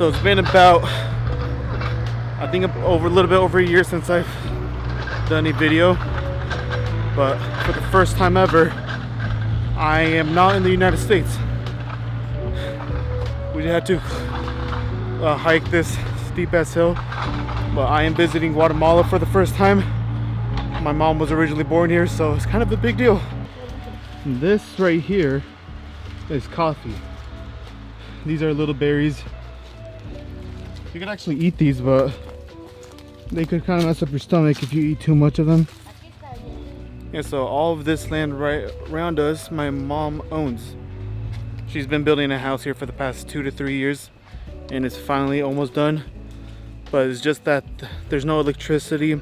So it's been about, I think a little bit over a year since I've done a video, but for the first time ever, I am not in the United States. We had to hike this steep ass hill, but I am visiting Guatemala for the first time. My mom was originally born here, so it's kind of a big deal. This right here is coffee. These are little berries. You can actually eat these, but they could kind of mess up your stomach if you eat too much of them. And so all of this land right around us, my mom owns. She's been building a house here for the past 2 to 3 years, and it's finally almost done. But it's just that there's no electricity,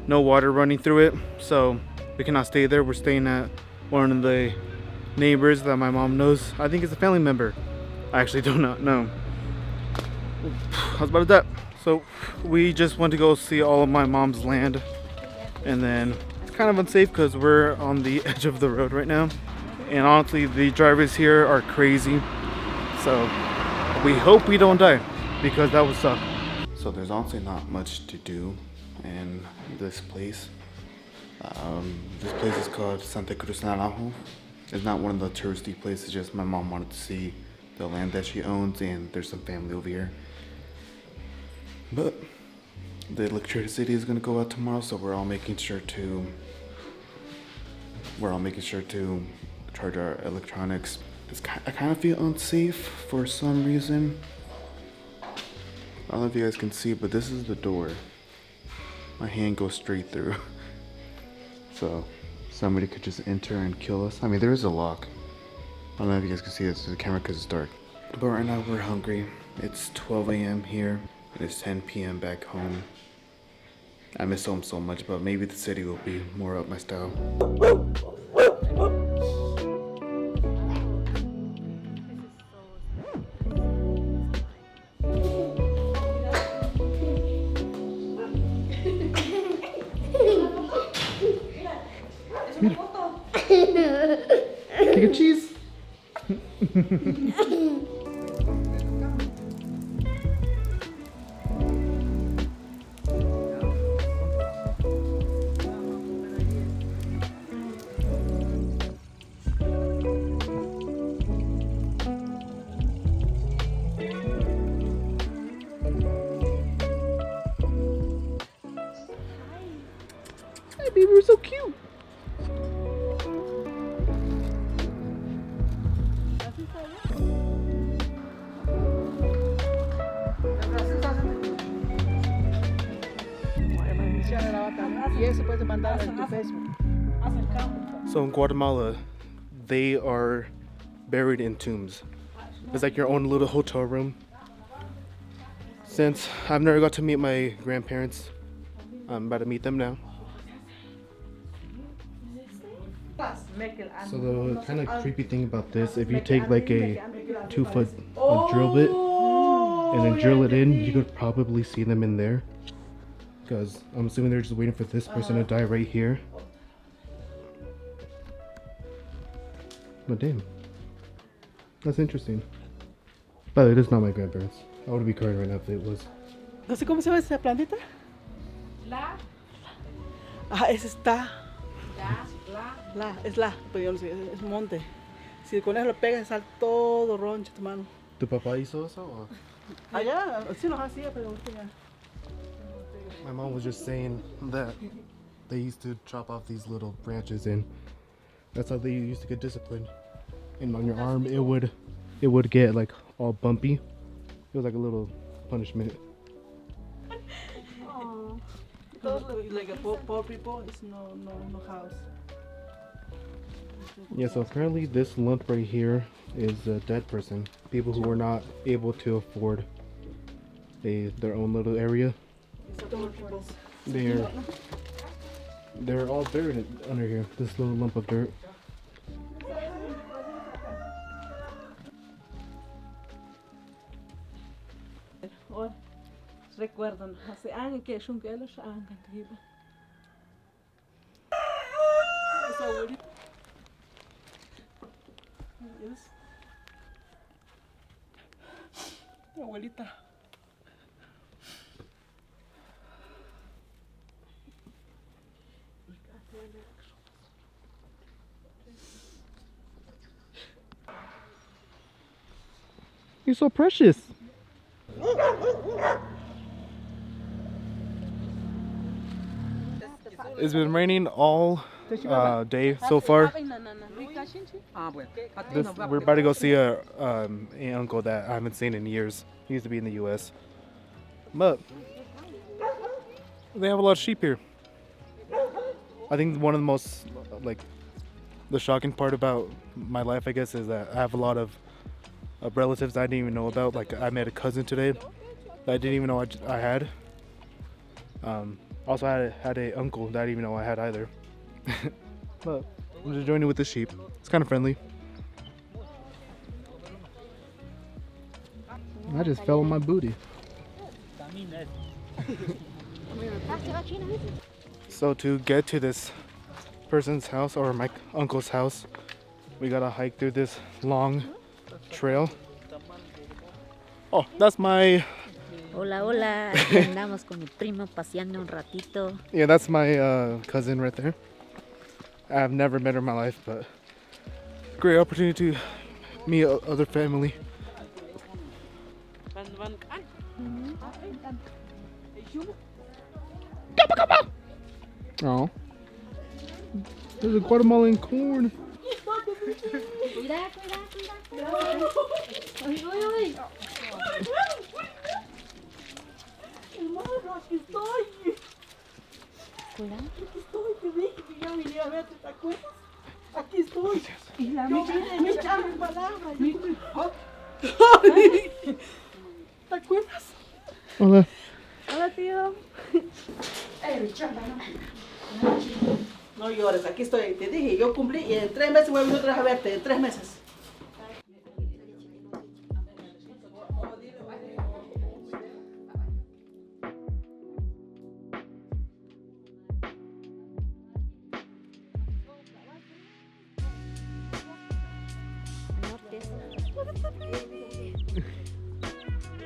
no water running through it, so we cannot stay there. We're staying at one of the neighbors that my mom knows. I think it's a family member. I actually do not know. How's about that? So we just went to go see all of my mom's land, and then it's kind of unsafe because we're on the edge of the road right now, and honestly the drivers here are crazy, so we hope we don't die because that would suck. So there's honestly not much to do in this place. This place is called Santa Cruz Naranjo. It's not one of the touristy places, just my mom wanted to see the land that she owns, and there's some family over here. But the electricity is gonna go out tomorrow, so we're all making sure to charge our electronics. I kind of feel unsafe for some reason. I don't know if you guys can see, but this is the door. My hand goes straight through. So somebody could just enter and kill us. I mean, there is a lock. I don't know if you guys can see this through the camera because it's dark. But right now we're hungry. It's 12 a.m. here. And it's 10 p.m. back home. I miss home so much, but maybe the city will be more up my style. Take a cheese. Hey baby, we're so cute. So in Guatemala, they are buried in tombs. It's like your own little hotel room. Since I've never got to meet my grandparents, I'm about to meet them now. So the kind of creepy thing about this, if you take like a 2-foot drill bit and then drill it in, you could probably see them in there. Because I'm assuming they're just waiting for this person to die right here. But damn, that's interesting. By the way, this is not my grandparents. I would be crying right now if it was. No sé cómo se llama esa plantita. Esa está. Es la, pero yo no sé, es monte. Si con eso lo pegas, sale todo roncho tu mano. ¿Tu papá hizo eso? O? Allá, sí los hacía, pero ya. My mom was just saying that they used to chop off these little branches, and that's how they used to get disciplined. And on your arm, it would get like all bumpy. It was like a little punishment. Oh, like a poor people, it's no house. Yeah, so apparently this lump right here is a dead person. People who were not able to afford their own little area. They're all buried under here, this little lump of dirt. Recuerdan, hace años que es un que los han cantado. Esa abuelita. Abuelita. You're so precious. It's been raining all day so far. We're about to go see an uncle that I haven't seen in years. He used to be in the U.S. But they have a lot of sheep here. I think one of the most, like, the shocking part about my life, I guess, is that I have a lot of relatives I didn't even know about. Like, I met a cousin today that I didn't even know I had. Also, I had a uncle that I didn't even know I had either. But I'm just joining with the sheep. It's kind of friendly. I just fell on my booty. So to get to this person's house, or my uncle's house, we gotta hike through this long trail. Oh, that's my... Hola, hola. Aquí andamos con mi primo paseando un ratito. Yeah, that's my cousin right there. I've never met her in my life, but great opportunity to meet other family. Oh, there's a Guatemalan corn. Cuidado, cuidado, cuidado. Hermano, aquí estoy. Cuidado. Aquí estoy, te dije que ya venía a verte, ¿te acuerdas? Aquí estoy. Y la me echaron palabras. ¿Te acuerdas? Hola. Hola, tío. No llores, aquí estoy. Te dije, yo cumplí y en 3 meses voy a venir otra vez a verte, en 3 meses.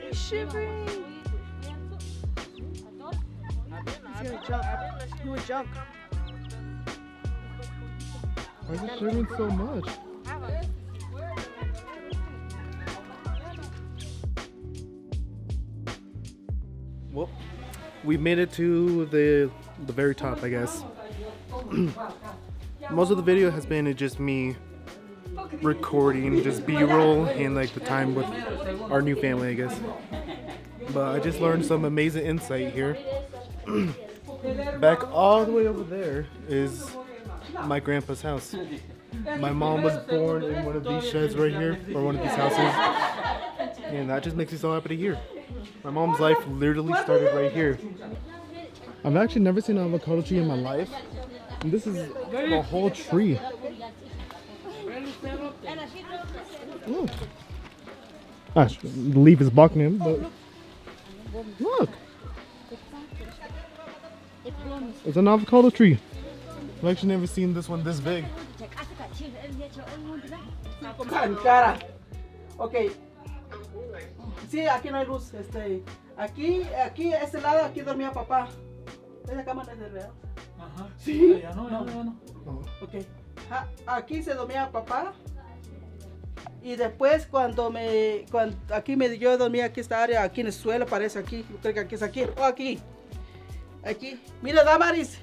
He's shivering. He's gonna jump. He would jump. Why is it shivering so much? Well, we made it to the very top, I guess. Most of the video has been just me recording, just B-roll and like the time with our new family, I guess. But I just learned some amazing insight here. Back all the way over there is my grandpa's house. My mom was born in one of these sheds right here, or one of these houses, and that just makes me so happy to hear. My mom's life literally started right here. I've actually never seen an avocado tree in my life, and this is the whole tree. Look. Gosh, the leaf is blocking him, but look. It's an avocado tree. I've actually never seen this one this big. Cara. Ok. Sí, aquí no hay luz. Aquí, este lado, aquí dormía papá. Esa cama no es de verdad. Ajá. Sí. Ya no. Ok. Aquí se dormía papá. Y después cuando yo dormía aquí esta área, aquí en el suelo parece aquí. Yo creo que aquí es aquí. Oh, aquí. Aquí. Mira, Damaris.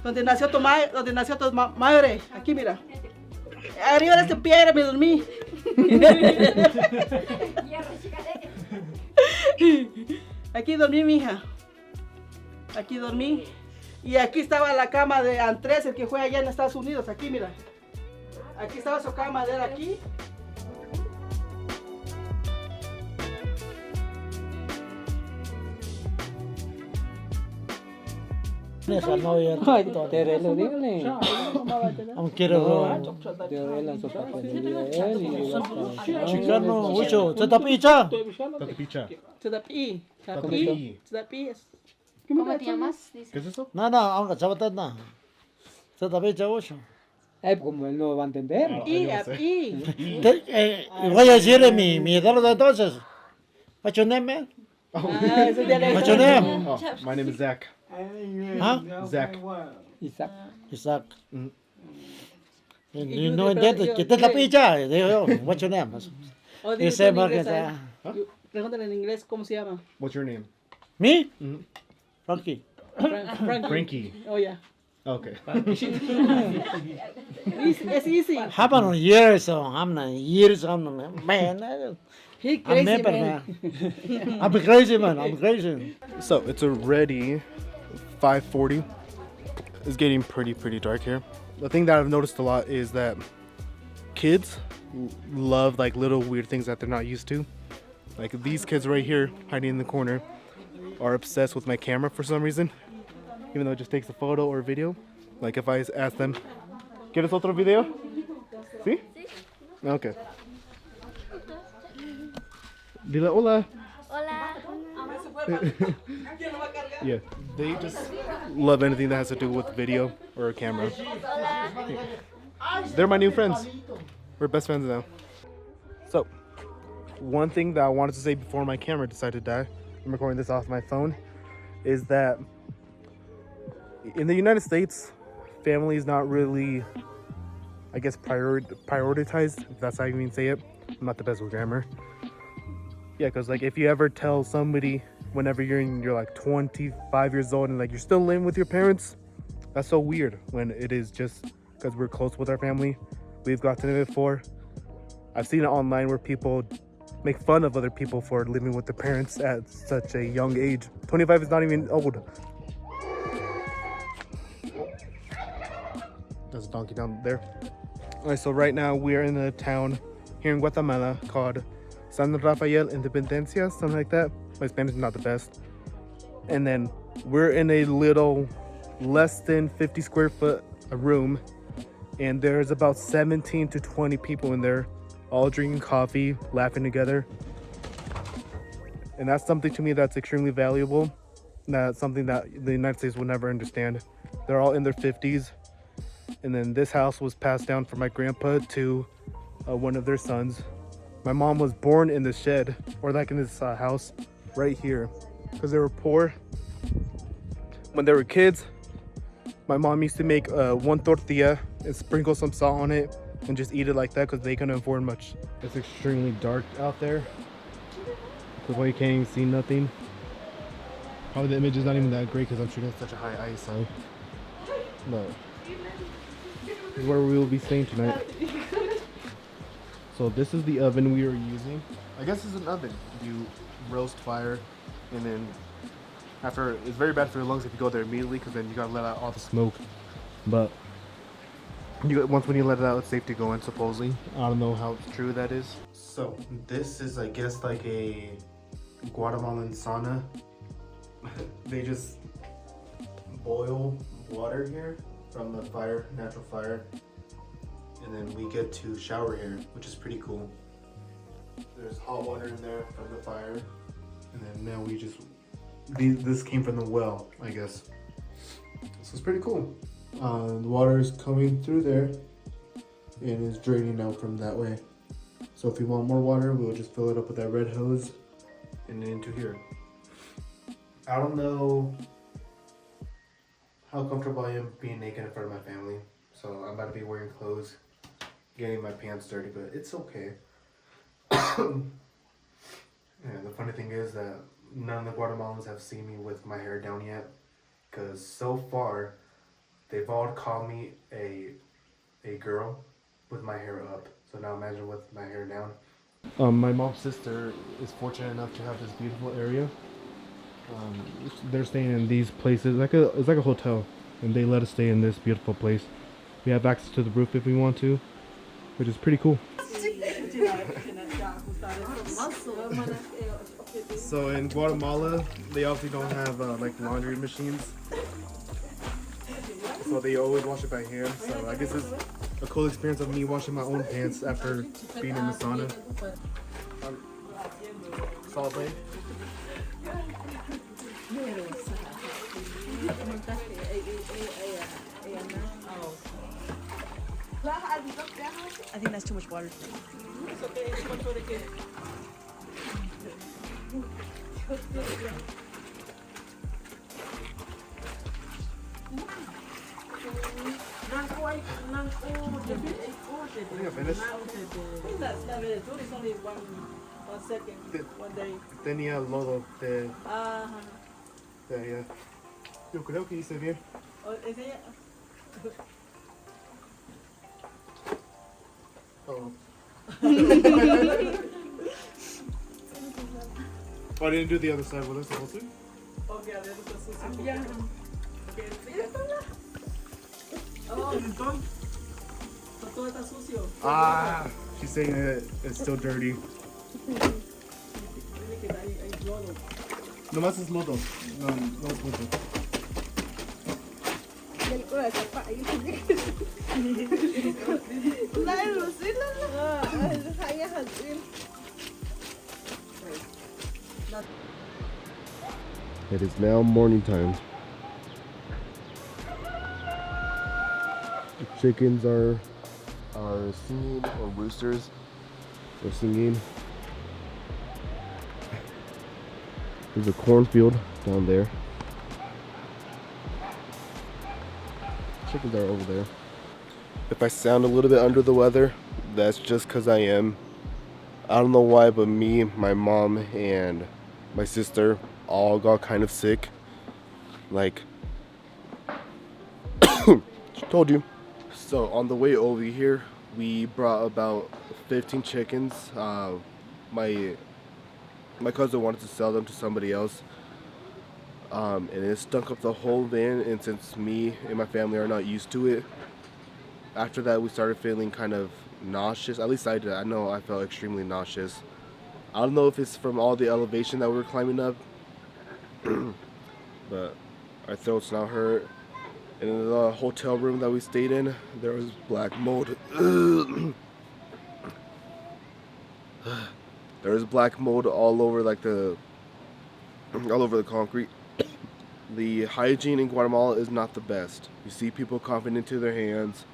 Donde nació tu madre. Aquí, mira. Arriba de esta piedra me dormí. Aquí dormí, mija. Aquí dormí. Y aquí estaba la cama de Andrés, el que fue allá en Estados Unidos. Aquí, mira. Aquí estaba su cama de él aquí. Ay, te lo dígale. Aunque chicano, mucho. ¿Se tapicha? ¿Cómo te llamas? ¿Qué es eso? No, aunque chavatad no. Se tapicha mucho. Como él no va a entender. Voy a decirle mi edad de entonces. What's your name, man? What's your name? Oh, my name is Zach. Huh? Zach. Isaac. You know that. ¿Qué te tapicha? What's your name? O Y dile sé tú en porque inglés a él. está. Pregúntale en inglés cómo se llama. What's your name? Me? Mhm. Frankie. Frankie. Frankie. Oh, yeah. Okay. It's easy. Happen on years, so I'm not years. I'm not, man. He I'm crazy, never, man. man. I'm crazy, man. I'm crazy. So it's already 5:40. It's getting pretty dark here. The thing that I've noticed a lot is that kids love like little weird things that they're not used to. Like these kids right here hiding in the corner are obsessed with my camera for some reason, even though it just takes a photo or a video. Like if I ask them, ¿Quieres otro video? ¿Sí? Okay. Dile hola. Yeah, they just love anything that has to do with video or a camera. They're my new friends. We're best friends now. So, one thing that I wanted to say before my camera decided to die, I'm recording this off my phone, is that in the United States, family is not really, I guess, prioritized, if that's how you even say it. I'm not the best with grammar. Yeah, because like if you ever tell somebody whenever you're like 25 years old and like you're still living with your parents, that's so weird when it is just because we're close with our family. We've gotten it before. I've seen it online where people make fun of other people for living with their parents at such a young age. 25 is not even old. There's a donkey down there. Alright, so right now we are in a town here in Guatemala called San Rafael Independencia, something like that. My Spanish is not the best. And then we're in a little less than 50 square foot room, and there's about 17 to 20 people in there, all drinking coffee, laughing together. And that's something to me that's extremely valuable. That's something that the United States will never understand. They're all in their 50s. And then this house was passed down from my grandpa to one of their sons. My mom was born in this shed, or like in this house right here, because they were poor. When they were kids, my mom used to make one tortilla and sprinkle some salt on it and just eat it like that because they couldn't afford much. It's extremely dark out there. That's why you can't even see nothing. Probably the image is not even that great because I'm shooting at such a high ISO. But this is where we will be staying tonight. So this is the oven we are using. I guess it's an oven. You roast fire, and then after, it's very bad for your lungs if you go there immediately because then you gotta let out all the smoke. But once when you let it out, it's safe to go in supposedly. I don't know how true that is. So this is, I guess, like a Guatemalan sauna. They just boil water here from the fire, natural fire. And then we get to shower here, which is pretty cool. There's hot water in there from the fire. And then now we just, this came from the well, I guess. So it's pretty cool. The water is coming through there and is draining out from that way. So if we want more water, we'll just fill it up with that red hose and then into here. I don't know how comfortable I am being naked in front of my family. So I'm about to be wearing clothes, getting my pants dirty, but it's okay. Yeah, the funny thing is that none of the Guatemalans have seen me with my hair down yet, because so far they've all called me a girl with my hair up. So now imagine with my hair down. My mom's sister is fortunate enough to have this beautiful area. They're staying in these places, it's like a hotel, and they let us stay in this beautiful place. We have access to the roof if we want to, which is pretty cool. So in Guatemala, they obviously don't have like laundry machines, so they always wash it by hand. So I guess it's a cool experience of me washing my own pants after being in the sauna. Salt Lake. I think that's too much water. Not really. Tour is only 1 second, 1 day. Tenía lodo de Ajá. allá. Yo creo que hice bien. Enseña. Oh. I didn't do the other side. What is the whole thing? Ok, a ver, está sucio. Ya. Ok, explícala. Oh, todo está sucio. Ah, she's saying it's still dirty. Tiene que hay lodo. Nomás es lodo. No es mucho. It is now morning time. The chickens are singing, or roosters are singing. There's a cornfield down there. Chickens are over there. If I sound a little bit under the weather, that's just because I am. I don't know why, but me, my mom, and my sister all got kind of sick. Like, told you. So on the way over here, we brought about 15 chickens. My cousin wanted to sell them to somebody else. And it stunk up the whole van, and since me and my family are not used to it, after that we started feeling kind of nauseous. At least I did. I know I felt extremely nauseous. I don't know if it's from all the elevation that we were climbing up, but our throats now hurt. And in the hotel room that we stayed in, there was black mold. There was black mold all over the concrete. The hygiene in Guatemala is not the best. You see people coughing into their hands,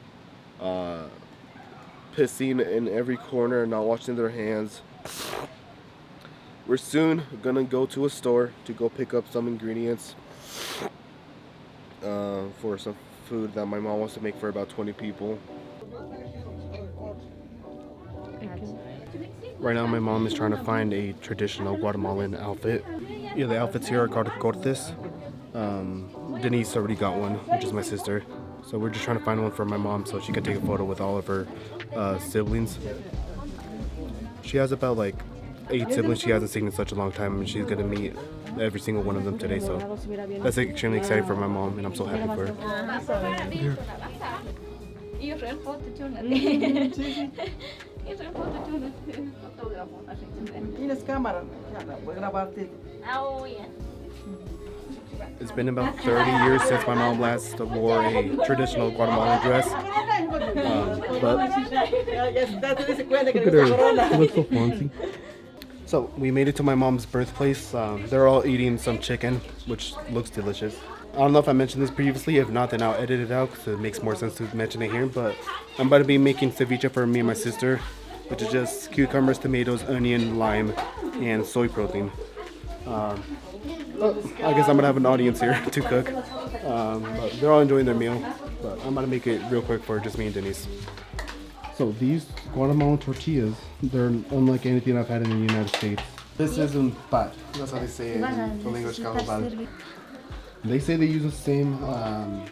pissing in every corner and not washing their hands. We're soon gonna go to a store to go pick up some ingredients for some food that my mom wants to make for about 20 people. Right now my mom is trying to find a traditional Guatemalan outfit. Yeah, the outfits here are called cortes. Denise already got one, which is my sister. So we're just trying to find one for my mom so she can take a photo with all of her siblings. She has about like 8 siblings she hasn't seen in such a long time, and she's gonna meet every single one of them today. So that's extremely exciting for my mom, and I'm so happy for her. Tienes cámara. Voy a grabarte. It's been about 30 years since my mom last wore a traditional Guatemalan dress. But look at her, she looks so fancy. So we made it to my mom's birthplace. They're all eating some chicken, which looks delicious. I don't know if I mentioned this previously. If not, then I'll edit it out because it makes more sense to mention it here. But I'm about to be making ceviche for me and my sister, which is just cucumbers, tomatoes, onion, lime, and soy protein. Well, I guess I'm gonna have an audience here to cook. But they're all enjoying their meal. But I'm gonna make it real quick for just me and Denise. So these Guatemalan tortillas, they're unlike anything I've had in the United States. This is un pat. That's how they say it in English. They say they use the same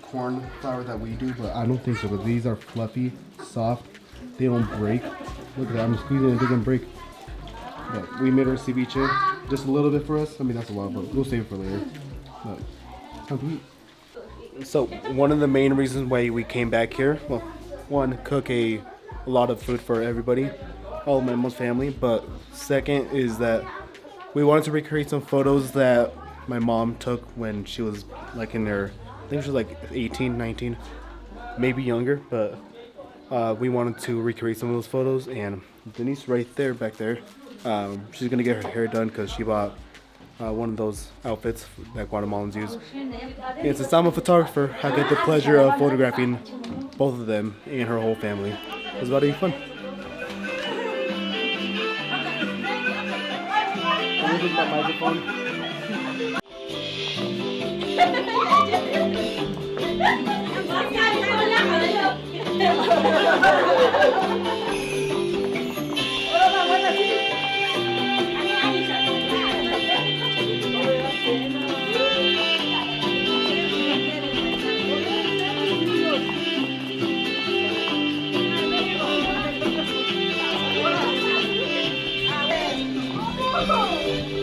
corn flour that we do, but I don't think so. But these are fluffy, soft. They don't break. Look at that. I'm squeezing it. It doesn't break. But we made our ceviche just a little bit for us. I mean, that's a lot, but we'll save it for later. But time to eat. So one of the main reasons why we came back here, well, one, cook a lot of food for everybody, all of my mom's family. But second is that we wanted to recreate some photos that my mom took when she was like in her, I think she was like 18, 19, maybe younger. But we wanted to recreate some of those photos, and Denise right there, back there, she's gonna get her hair done because she bought one of those outfits that Guatemalans use. And since I'm a photographer, I get the pleasure of photographing both of them and her whole family. It was about to be fun. Can you use my microphone?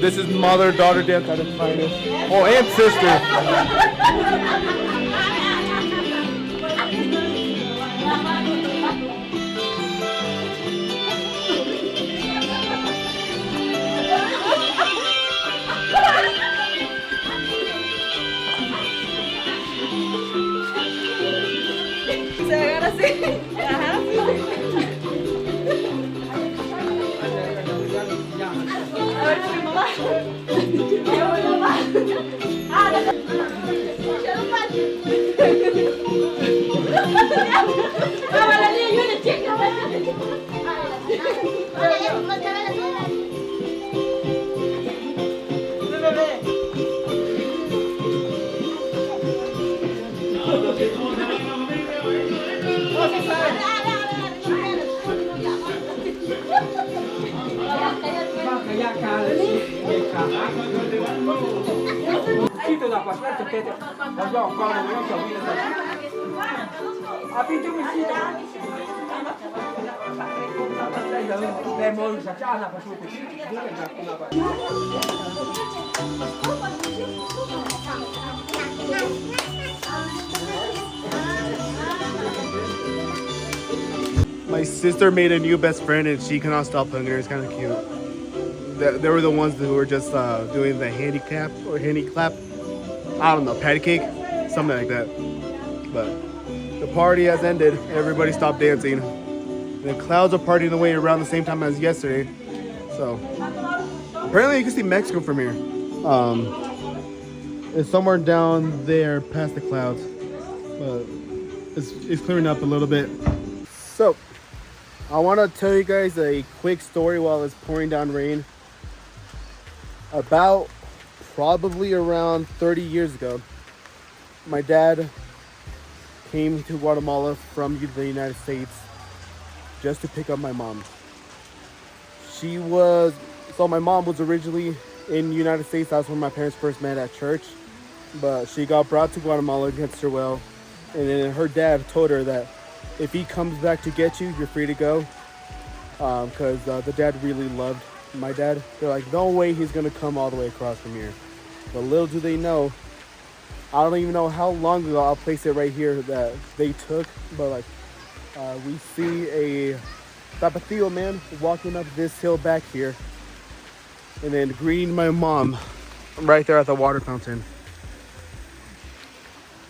This is mother-daughter dance at its finest. Oh, and sister. Se agarra así. Ajá. A ver, mi mamá. Quito da passport perché la so cosa non so dire. Ha vinto un sito. Beh, mo sa ciana fa su My sister made a new best friend and she cannot stop hugging her. It's kind of cute. They were the ones who were just doing the handicap or handy clap. I don't know, patty cake, something like that. But the party has ended. Everybody stopped dancing. The clouds are partying away around the same time as yesterday. So apparently you can see Mexico from here. It's somewhere down there past the clouds, but it's clearing up a little bit. So I want to tell you guys a quick story while it's pouring down rain. About probably around 30 years ago, my dad came to Guatemala from the United States just to pick up my mom. My mom was originally in the United States. That's when my parents first met at church, but she got brought to Guatemala against her will, and then her dad told her that if he comes back to get you, you're free to go, because the dad really loved my dad. They're like, no way he's gonna come all the way across from here. But little do they know, I don't even know how long ago, I'll place it right here, that they took, but like we see a Tapatio man walking up this hill back here and then greeting my mom right there at the water fountain.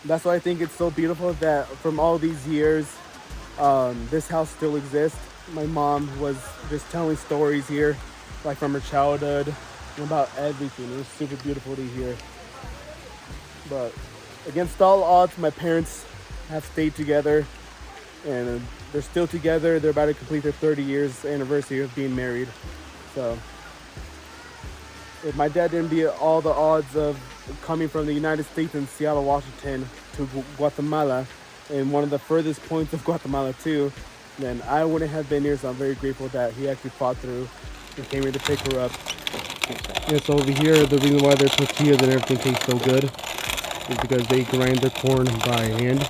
That's why I think it's so beautiful that from all these years, this house still exists. My mom was just telling stories here, like from her childhood and about everything. It was super beautiful to hear. But against all odds, my parents have stayed together and they're still together. They're about to complete their 30 years anniversary of being married. So if my dad didn't be all the odds of coming from the United States in Seattle, Washington to Guatemala, and one of the furthest points of Guatemala too, then I wouldn't have been here. So I'm very grateful that he actually fought through and came here to pick her up. Yeah, so over here, the reason why their tortillas and everything tastes so good is because they grind the corn by hand.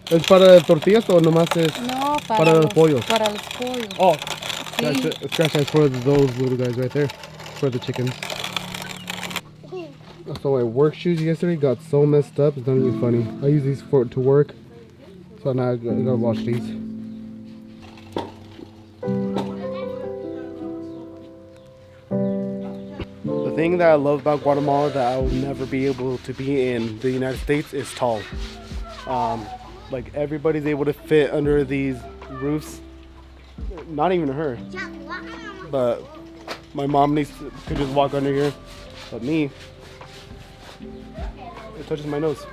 ¿Es para tortillas o nomás es No, para los pollos? Para los pollos. Oh, Sí. scratch that for those little guys right there, for the chickens. So my work shoes yesterday got so messed up, it's not even funny. I use these to work, so now I gotta wash these. The thing that I love about Guatemala that I will never be able to be in the United States is tall. Like everybody's able to fit under these roofs. Not even her. But my mom could just walk under here. But me, it touches my nose.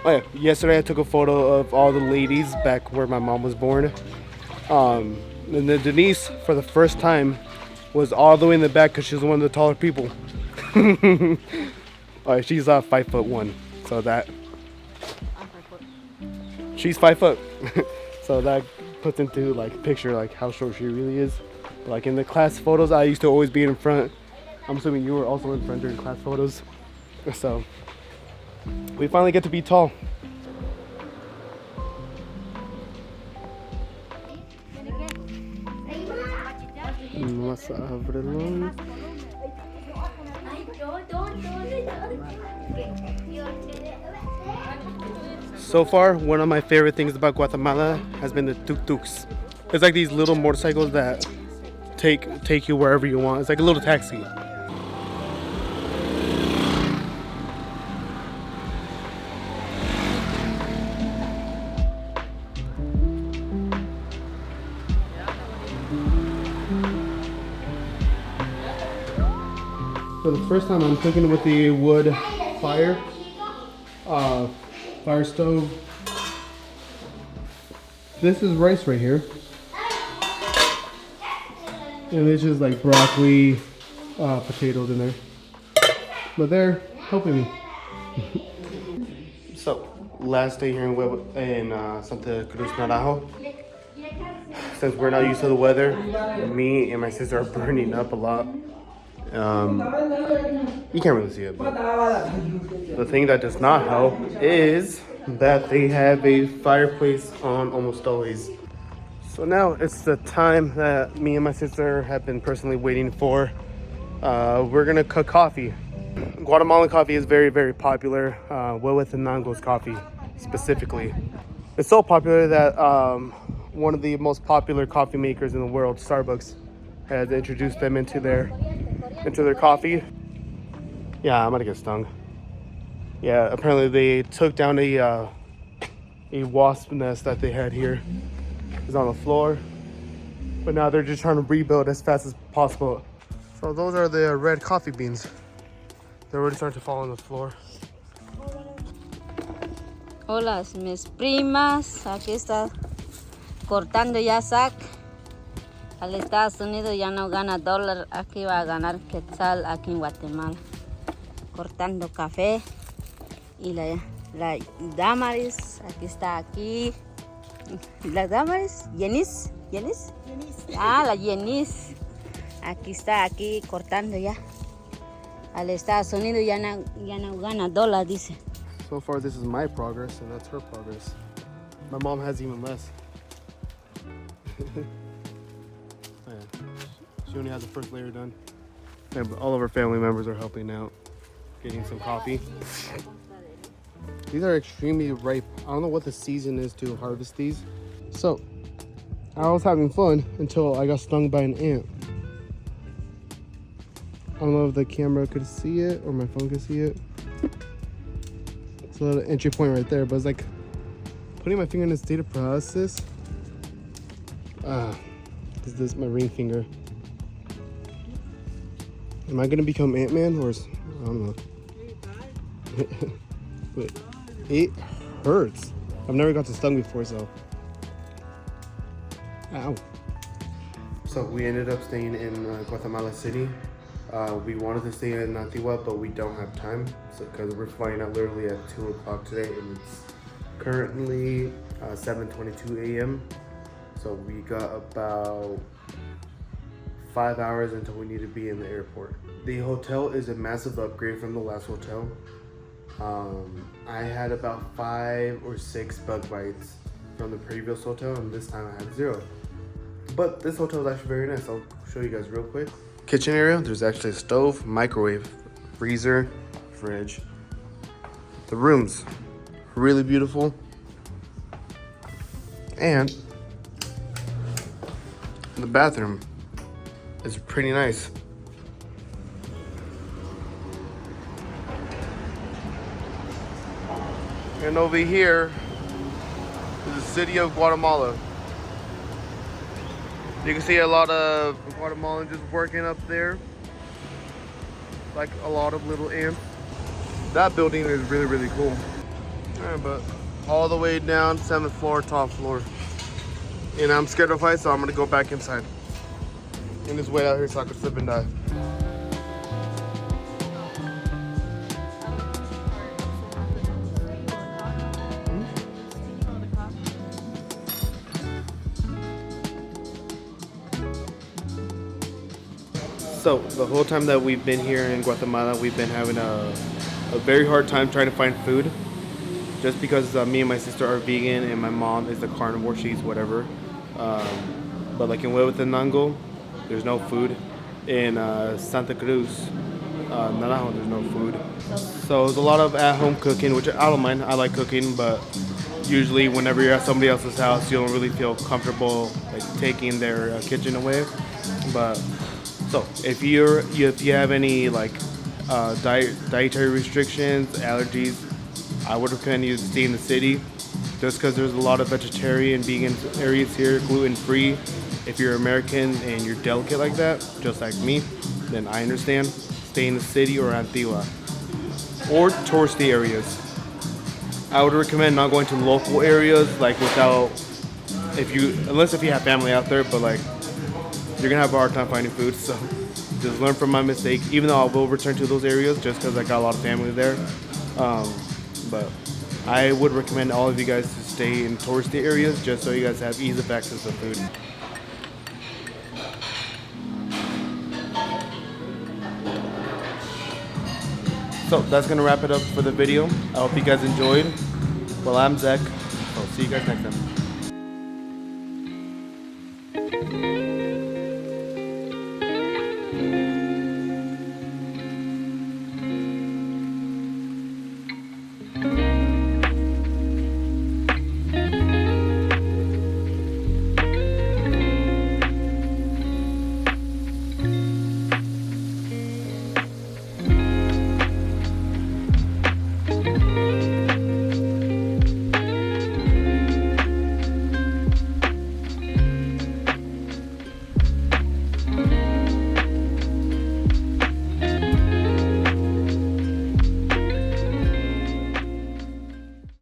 Oh yeah, yesterday I took a photo of all the ladies back where my mom was born. And then Denise, for the first time, was all the way in the back because she was one of the taller people. Alright, she's 5'1", so that. she's 5 foot. So that puts into like picture like how short she really is. Like in the class photos, I used to always be in front. I'm assuming you were also in front during class photos. So we finally get to be tall. Vamos a abrirlo. So far, one of my favorite things about Guatemala has been the tuk-tuks. It's like these little motorcycles that take you wherever you want. It's like a little taxi. For the first time, I'm cooking with the wood fire stove. This is rice right here, and it's just like broccoli, potatoes in there. But they're helping me. So, last day here in Santa Cruz Naranjo. Since we're not used to the weather, me and my sister are burning up a lot. You can't really see it, but the thing that does not help is that they have a fireplace on almost always. So now it's the time that me and my sister have been personally waiting for. We're gonna cook coffee. Guatemalan coffee is very, very popular. Huehuetenango's coffee specifically. It's so popular that one of the most popular coffee makers in the world, Starbucks, has introduced them into their coffee. Yeah, I'm gonna get stung. Yeah, apparently they took down a wasp nest that they had here. It's on the floor, but now they're just trying to rebuild as fast as possible. So those are the red coffee beans. They're already starting to fall on the floor. Hola, mis primas. Aquí está cortando ya sac. Al Estados Unidos ya no gana dólar. Aquí va a ganar quetzal aquí en Guatemala. Cortando café. Y la Damaris, aquí está aquí. La Damaris, Yenis. Ah, la Yenis. Aquí está aquí cortando ya. Al Estados Unidos ya no gana dólar, dice. So far, this is my progress, and that's her progress. My mom has even less. Yeah. She only has the first layer done. Yeah, but all of our family members are helping out, getting some coffee. These are extremely ripe. I don't know what the season is to harvest these. So, I was having fun until I got stung by an ant. I don't know if the camera could see it or my phone could see it. It's a little entry point right there, but it's like putting my finger in a state of paralysis. Is this my ring finger? Am I gonna become Ant-Man or I don't know. But it hurts. I've never got stung before, so. Ow. So we ended up staying in Guatemala City. We wanted to stay in Antigua, but we don't have time, so because we're flying out literally at 2 o'clock today, and it's currently 7:22 a.m. So we got about 5 hours until we need to be in the airport. The hotel is a massive upgrade from the last hotel. I had about 5 or 6 bug bites from the previous hotel, and this time I had 0. But this hotel is actually very nice. I'll show you guys real quick. Kitchen area, there's actually a stove, microwave, freezer, fridge. The rooms, really beautiful. And the bathroom is pretty nice. And over here is the city of Guatemala. You can see a lot of Guatemalans just working up there. Like a lot of little ants. That building is really, really cool. Alright, but all the way down, 7th floor, top floor. And I'm scared of heights, so I'm gonna go back inside. And just wait out here so I can slip and die. So the whole time that we've been here in Guatemala, we've been having a very hard time trying to find food. Just because me and my sister are vegan and my mom is a carnivore, she's whatever. But like in Huehuetenango, there's no food. In Santa Cruz, Naranjo, there's no food. So there's a lot of at-home cooking, which I don't mind. I like cooking, but usually whenever you're at somebody else's house, you don't really feel comfortable like taking their kitchen away. But so if you have any like dietary restrictions, allergies, I would recommend you to stay in the city, just because there's a lot of vegetarian, vegan areas here, gluten-free. If you're American and you're delicate like that, just like me, then I understand. Stay in the city or Antigua or touristy areas. I would recommend not going to local areas like unless if you have family out there, but like you're gonna have a hard time finding food. So just learn from my mistake. Even though I will return to those areas just because I got a lot of family there. But I would recommend all of you guys to stay in touristy areas just so you guys have ease of access to food. So that's going to wrap it up for the video. I hope you guys enjoyed. Well, I'm Zach. I'll see you guys next time.